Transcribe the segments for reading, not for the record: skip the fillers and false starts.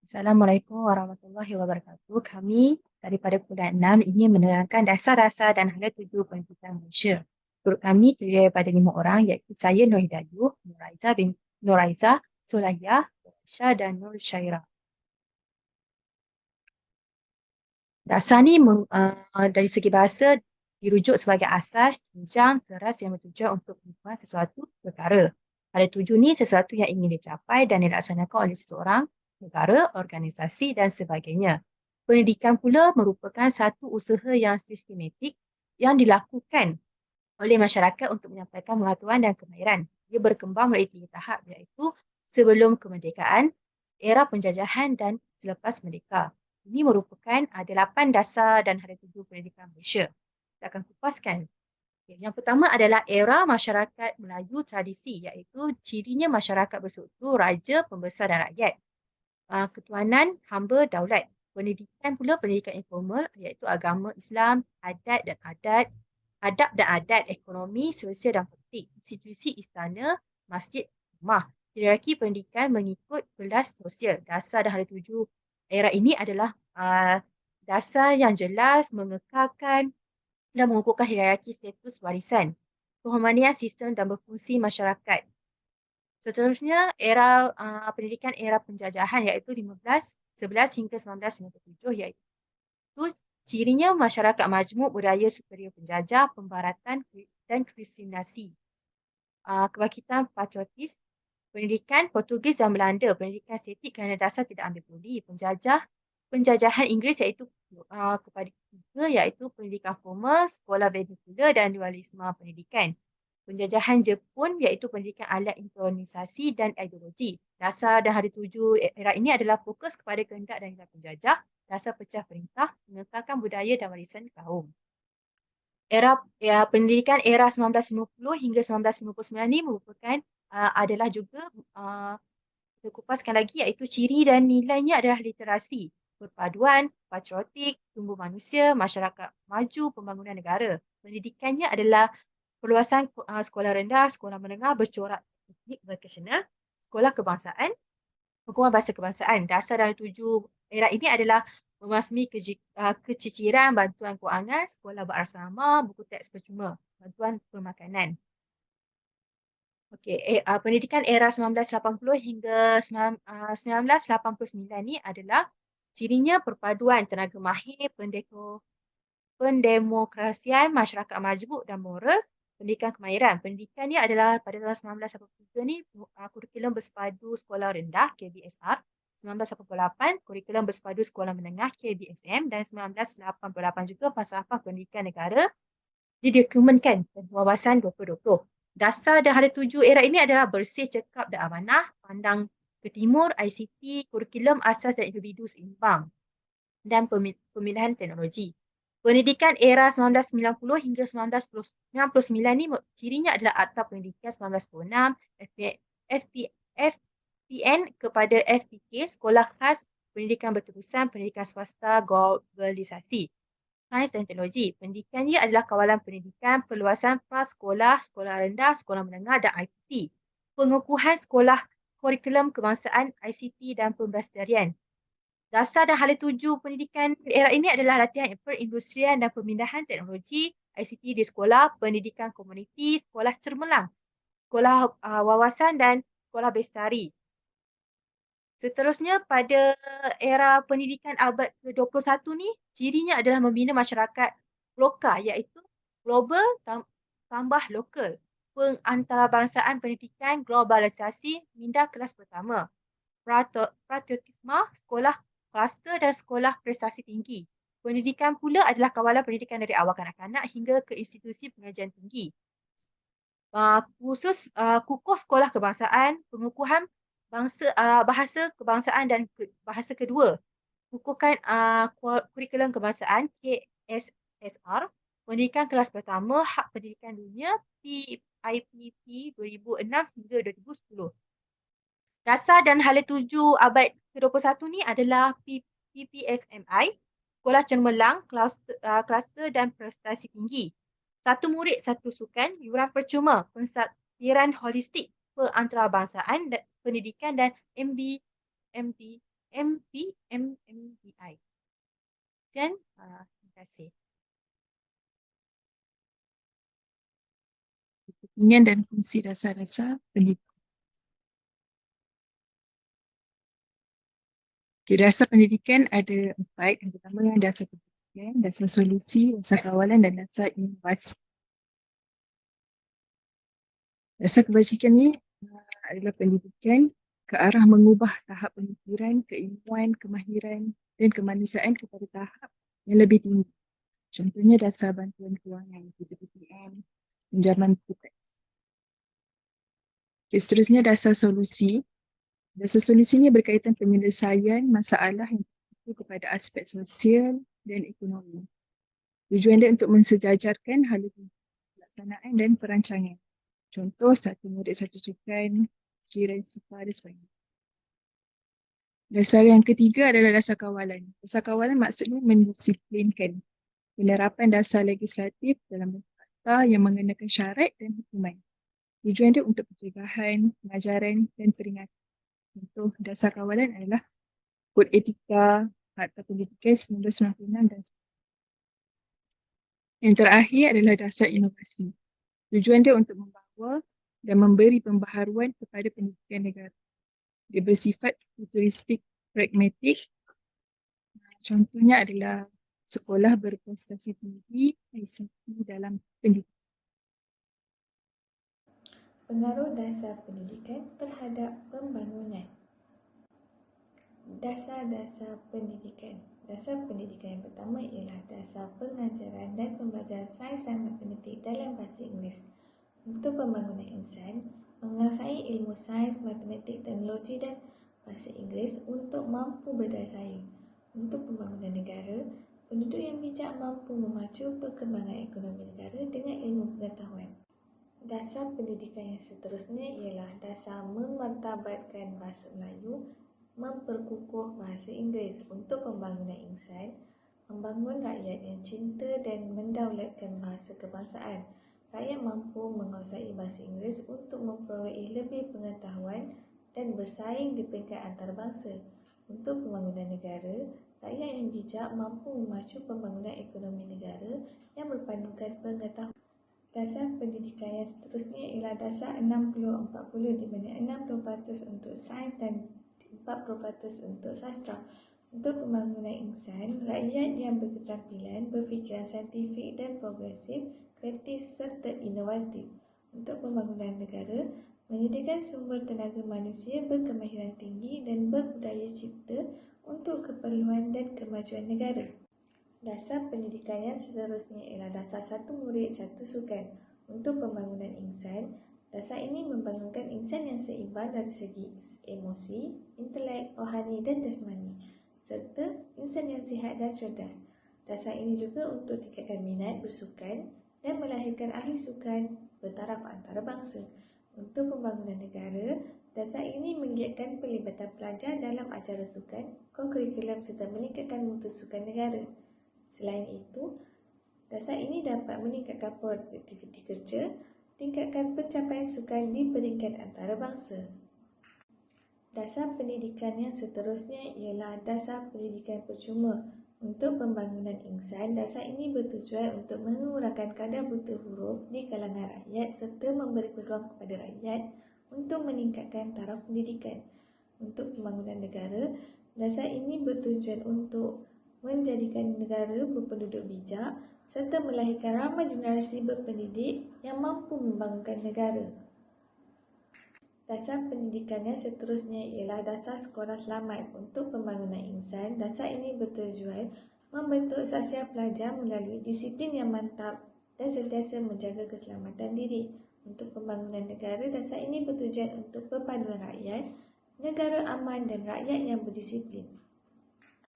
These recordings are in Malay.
Assalamualaikum warahmatullahi wabarakatuh. Kami daripada Kuliah 6 ingin menerangkan dasar-dasar dan hala tuju pendidikan Malaysia. Guru kami terdiri daripada 5 orang iaitu saya Nur Hidayuh, Nur Aiza, Sulaya, Aisyah dan Nur Syairah. Dasar ni dari segi bahasa dirujuk sebagai asas, tunjang, teras yang bertujuan untuk pengetahuan sesuatu perkara. Hala tuju ni sesuatu yang ingin dicapai dan dilaksanakan oleh seseorang, negara, organisasi dan sebagainya. Pendidikan pula merupakan satu usaha yang sistematik yang dilakukan oleh masyarakat untuk menyampaikan pengetahuan dan kemahiran. Ia berkembang melalui 3 tahap iaitu sebelum kemerdekaan, era penjajahan dan selepas merdeka. Ini merupakan 8 dasar dan hala tuju pendidikan Malaysia. Kita akan kupaskan. Yang pertama adalah era masyarakat Melayu tradisi iaitu cirinya masyarakat bersekutu, raja, pembesar dan rakyat. Ketuanan, hamba, daulat. Pendidikan pula pendidikan informal iaitu agama Islam, adab dan adat, ekonomi, sosial dan politik, institusi istana, masjid, rumah. Hierarki pendidikan mengikut kelas sosial. Dasar dan hala tuju era ini adalah dasar yang jelas mengekalkan dan mengukuhkan hierarki status warisan, kehormatan sistem dan berfungsi masyarakat. Seterusnya, era pendidikan era penjajahan iaitu 1511 hingga 1997 iaitu cirinya masyarakat majmuk budaya superior penjajah, pembaratan dan kristianasi. Kebangkitan patriotis, pendidikan Portugis dan Belanda, pendidikan estetik kerana dasar tidak ambil peduli, penjajahan Inggeris iaitu kepada ketiga iaitu pendidikan formal, sekolah vernacular dan dualisme pendidikan. Penjajahan Jepun iaitu pendidikan alat intronisasi dan ideologi. Dasar dan hala tuju era ini adalah fokus kepada kehendak dan nilai penjajah, dasar pecah perintah, mengekalkan budaya dan warisan kaum. Pendidikan era 1950 hingga 1959 ini merupakan adalah juga kita kupaskan lagi iaitu ciri dan nilainya adalah literasi, perpaduan, patriotik, tumbuh manusia, masyarakat maju, pembangunan negara. Pendidikannya adalah perluasan sekolah rendah, sekolah menengah, bercorak teknik vocational, sekolah kebangsaan, hukuman bahasa kebangsaan. Dasar dan tuju era ini adalah memasmi keciciran, bantuan kewangan, sekolah berasrama, buku teks percuma, bantuan pemakanan. Okey, pendidikan era 1980 hingga 1989 ni adalah cirinya perpaduan tenaga mahir, pendemokrasian, masyarakat majmuk dan moral, pendidikan kemahiran. Pendidikan ni adalah pada tahun 1983 ni kurikulum bersepadu sekolah rendah KBSR, 1988 kurikulum bersepadu sekolah menengah KBSM dan 1988 juga falsafah pendidikan negara didokumentkan dalam wawasan 2020. Dasar dan hala tuju era ini adalah bersih, cekap dan amanah, pandang ke timur, ICT, kurikulum asas dan individu seimbang dan pemilihan teknologi. Pendidikan era 1990 hingga 1999 ni cirinya adalah Akta Pendidikan 1996, FPN kepada FPK, Sekolah Khas Pendidikan Berterusan, Pendidikan Swasta, Globalisasi. Sains dan Teknologi. Pendidikannya adalah kawalan pendidikan, perluasan prasekolah, sekolah rendah, sekolah menengah dan ICT. Pengukuhan sekolah kurikulum kebangsaan, ICT dan pembelajaran. Dasar dan hala tuju pendidikan era ini adalah latihan perindustrian dan pemindahan teknologi, ICT di sekolah, pendidikan komuniti, sekolah cermelang, sekolah wawasan dan sekolah bestari. Seterusnya pada era pendidikan abad ke-21 ni, cirinya adalah membina masyarakat lokal iaitu global tambah lokal. Pengantarabangsaaan pendidikan, globalisasi, minda kelas pertama. Patriotisme, sekolah kluster dan sekolah prestasi tinggi. Pendidikan pula adalah kawalan pendidikan dari awal kanak-kanak hingga ke institusi pengajian tinggi. Kukuh sekolah kebangsaan, pengukuhan bahasa kebangsaan dan bahasa kedua. Kukuhkan kurikulum kebangsaan KSSR, pendidikan kelas pertama, hak pendidikan dunia PIPP 2006 hingga 2010. Dasar dan hala tuju abad ke-21 ni adalah PPSMI, Sekolah Cermelang, Kluster dan Prestasi Tinggi. Satu murid, satu sukan, yuran percuma, pensatiran holistik, perantarabangsaaan, pendidikan dan MD MPMMBI. Dan terima kasih. Kepentingan dan fungsi dasar-dasar pendidikan. Okay, dasar pendidikan ada 4. Yang pertama dasar pendidikan, dasar solusi, dasar kawalan dan dasar inovasi. Dasar kebajikan ni adalah pendidikan ke arah mengubah tahap pemikiran, keilmuan, kemahiran dan kemanusiaan kepada tahap yang lebih tinggi. Contohnya dasar bantuan kewangan, PPPM, pinjaman hipotek. Okay, seterusnya dasar solusi. Dasar solusi ini berkaitan penyelesaian masalah yang tertentu kepada aspek sosial dan ekonomi. Tujuan dia untuk mensejajarkan hala pelaksanaan dan perancangan. Contoh, satu murid satu sukan, jiran sifar dan sebagainya. Dasar yang ketiga adalah dasar kawalan. Dasar kawalan maksudnya mendisiplinkan penerapan dasar legislatif dalam bentuk akta yang mengenakan syarat dan hukuman. Tujuan dia untuk pencegahan, pengajaran dan peringatan. Contoh dasar kawalan adalah Kod Etika Akta Pendidikan 1996 dan yang terakhir adalah dasar inovasi. Tujuan dia untuk membawa dan memberi pembaharuan kepada pendidikan negara. Dia bersifat futuristik, pragmatik. Contohnya adalah sekolah berprestasi tinggi, ICT dalam pendidikan. Pengaruh dasar pendidikan terhadap pembangunan. Dasar-dasar pendidikan. Dasar pendidikan yang pertama ialah dasar pengajaran dan pembelajaran sains dan matematik dalam bahasa Inggeris. Untuk pembangunan insan, menguasai ilmu sains, matematik, teknologi dan bahasa Inggeris untuk mampu berdaya saing. Untuk pembangunan negara, penduduk yang bijak mampu memacu perkembangan ekonomi negara dengan ilmu pengetahuan. Dasar pendidikan yang seterusnya ialah dasar memartabatkan bahasa Melayu, memperkukuh bahasa Inggeris untuk pembangunan insan, membangun rakyat yang cinta dan mendaulatkan bahasa kebangsaan. Rakyat mampu menguasai bahasa Inggeris untuk memperoleh lebih pengetahuan dan bersaing di peringkat antarabangsa. Untuk pembangunan negara, rakyat yang bijak mampu memacu pembangunan ekonomi negara yang berpandukan pengetahuan. Dasar pendidikan yang seterusnya ialah dasar 60-40 di mana 60% untuk sains dan 40% untuk sastra. Untuk pembangunan insan, rakyat yang berketerampilan, berfikiran saintifik dan progresif, kreatif serta inovatif. Untuk pembangunan negara, menyediakan sumber tenaga manusia berkemahiran tinggi dan berbudaya cipta untuk keperluan dan kemajuan negara. Dasar pendidikan yang seterusnya ialah dasar satu murid satu sukan. Untuk pembangunan insan, dasar ini membangunkan insan yang seimbang dari segi emosi, intelek, rohani dan jasmani, serta insan yang sihat dan cerdas. Dasar ini juga untuk tingkatkan minat bersukan dan melahirkan ahli sukan bertaraf antarabangsa. Untuk pembangunan negara, dasar ini menggiatkan pelibatan pelajar dalam acara sukan, kokurikulum serta meningkatkan mutu sukan negara. Selain itu, dasar ini dapat meningkatkan produktiviti kerja, tingkatkan pencapaian sukan di peringkat antarabangsa. Dasar pendidikan yang seterusnya ialah dasar pendidikan percuma. Untuk pembangunan insan, dasar ini bertujuan untuk mengurangkan kadar buta huruf di kalangan rakyat serta memberi peluang kepada rakyat untuk meningkatkan taraf pendidikan. Untuk pembangunan negara, dasar ini bertujuan untuk menjadikan negara berpenduduk bijak serta melahirkan ramai generasi berpendidik yang mampu membangunkan negara. Dasar pendidikan yang seterusnya ialah dasar sekolah selamat untuk pembangunan insan. Dasar ini bertujuan membentuk sasiar pelajar melalui disiplin yang mantap dan sentiasa menjaga keselamatan diri. Untuk pembangunan negara, dasar ini bertujuan untuk perpaduan rakyat, negara aman dan rakyat yang berdisiplin.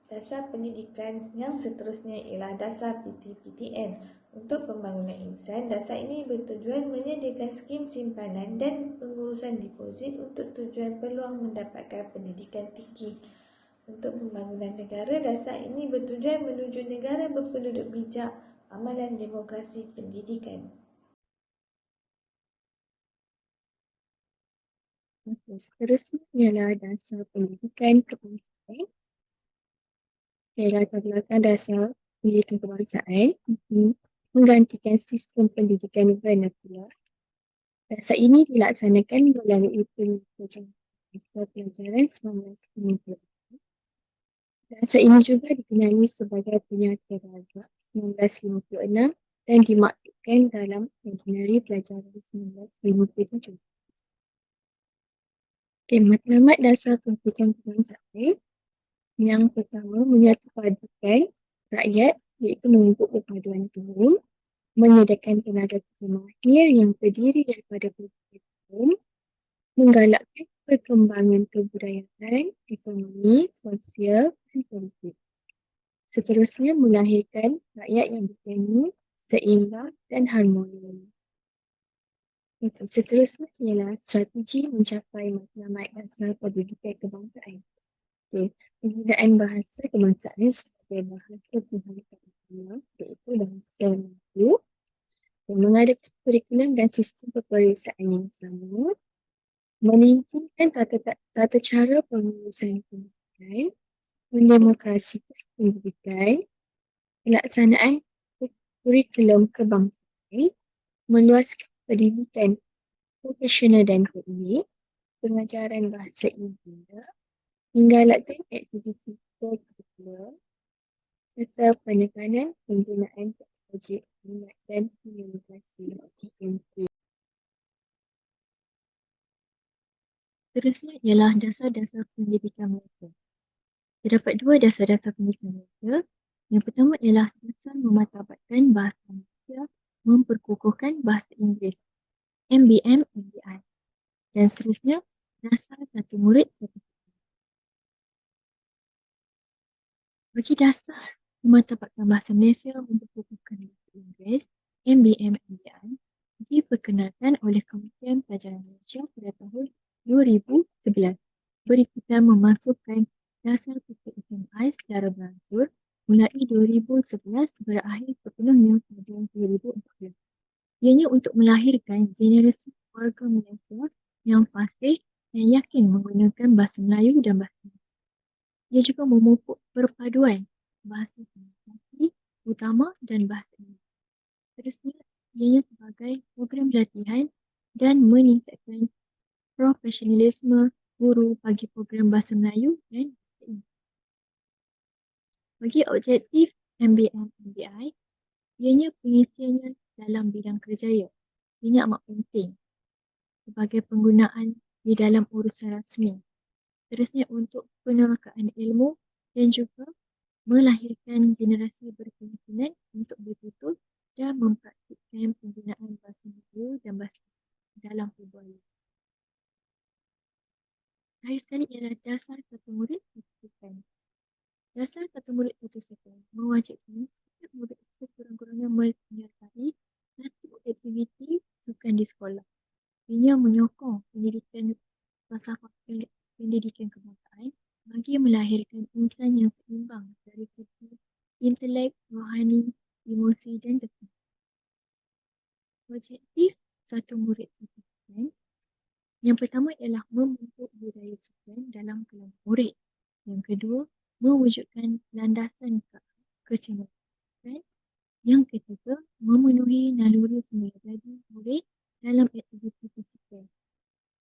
Dasar pendidikan yang seterusnya ialah dasar PTPTN. Untuk pembangunan insan, dasar ini bertujuan menyediakan skim simpanan dan pengurusan deposit untuk tujuan peluang mendapatkan pendidikan tinggi. Untuk pembangunan negara, dasar ini bertujuan menuju negara berpenduduk bijak, amalan demokrasi pendidikan. Okay, seterusnya ialah dasar pendidikan kebangsaan. Latar belakang dasar pendidikan kebangsaan menggantikan sistem pendidikan vernakular. Dasar ini dilaksanakan melalui penyesuaian dasar pelajaran 1950. Dasar ini juga dikenali sebagai Penyata Ragak 1956 dan dimaktubkan dalam Ordinari Pelajaran 1957. Matlamat dasar pendidikan kebangsaan yang pertama menyatupadukan rakyat iaitu membentuk perpaduan kaum, menyediakan tenaga kerja mahir yang terdiri daripada pelbagai menggalakkan perkembangan kebudayaan, ekonomi, sosial dan politik. Seterusnya melahirkan rakyat yang bertemu, seimbang dan harmoni. Seterusnya ialah strategi mencapai matlamat dasar pendidikan kebangsaan. Penggunaan bahasa kebangsaan sebagai bahasa pendidikan utama iaitu bahasa Melayu yang mengadakan kurikulum dan sistem peperiksaan yang sama, meninggikan tata cara pengurusan pendidikan, mendemokrasikan pendidikan, pelaksanaan kurikulum kebangsaan, meluaskan pendidikan profesional dan teknik, pengajaran bahasa Inggeris, menggalakkan aktiviti kurikuler serta penekanan penggunaan teknologi internet dan komunikasi TNT. Seterusnya ialah dasar-dasar pendidikan Malaysia. Terdapat dua dasar-dasar pendidikan Malaysia. Yang pertama ialah dasar memartabatkan bahasa Malaysia, memperkukuhkan bahasa Inggeris, MBM, MBI. Dan seterusnya, dasar satu murid satu sistem. Bagi dasar memartabatkan bahasa Malaysia, memperkukuhkan bahasa Inggeris, MBM, MBI, diperkenalkan oleh Kementerian Pelajaran Malaysia pada tahun 2011. Berikutan memasukkan dasar PKMI secara beransur mulai 2011 berakhir sepenuhnya pada 2014. Ianya untuk melahirkan generasi warga Malaysia yang fasih dan yakin menggunakan bahasa Melayu dan bahasa Inggeris. Ia juga memupuk perpaduan bahasa komunikasi utama dan bahasa Inggeris. Terusnya, ianya sebagai program latihan dan meningkatkan profesionalisme guru bagi program bahasa Melayu dan bahasa Inggeris. Bagi objektif MBM MBI, ianya pengisiannya dalam bidang kerjaya. Ini amat penting sebagai penggunaan di dalam urusan rasmi. Terusnya untuk penerokaan ilmu dan juga melahirkan generasi berkemungkinan untuk bertutur dan mempraktikkan penggunaan bahasa Melayu dan bahasa dalam perbualan. Terakhir sekali ialah dasar satu murid satu sukan. Dasar satu murid satu sukan mewajibkan setiap murid sekurang-kurangnya menyertai satu aktiviti sukan di sekolah. Ia menyokong pendidikan falsafah pendidikan kebangsaan bagi melahirkan insan yang seimbang dari segi intelek, rohani, emosi dan jasmani. Objektif satu murid satu sukan. Yang pertama ialah membentuk budaya sukan dalam kelompok murid. Yang kedua, mewujudkan landasan kecenderungan. Yang ketiga, memenuhi naluri semula jadi murid dalam aktiviti fizikal.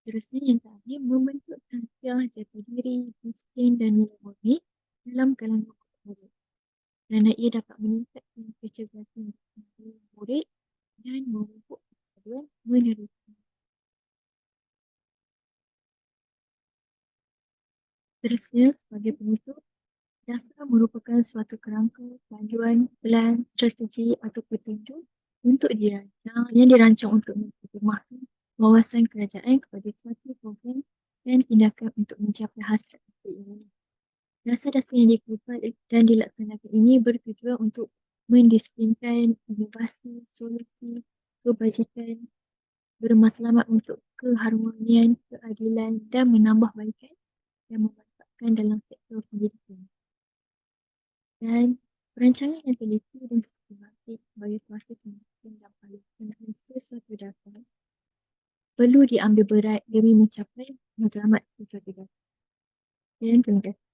Terusnya yang terakhir, membentuk tazkiyah jati diri, disiplin dan nilai murni dalam kalangan murid. Kerana ia dapat meningkatkan kecerdasan murid dan memupuk perpaduan meneruskan. Terusnya, sebagai penutup, dasar merupakan suatu kerangka, panduan, plan, strategi atau petunjuk untuk dirancang untuk menerjemahkan wawasan kerajaan kepada suatu program dan tindakan untuk mencapai hasrat ini. Dasar-dasar yang dikeluarkan dan dilaksanakan ini bertujuan untuk mendisiplinkan inovasi, solusi, kebajikan, bermatlamat untuk keharmonian, keadilan dan menambahbaikan yang memanfaatkan dalam sektor pendidikan. Dan perancangan yang teliti dan sistematik bagi proses pendidikan dan pelaksanaan sesuatu dasar perlu diambil berat demi mencapai matlamat sesuatu dasar. Dan terima kasih.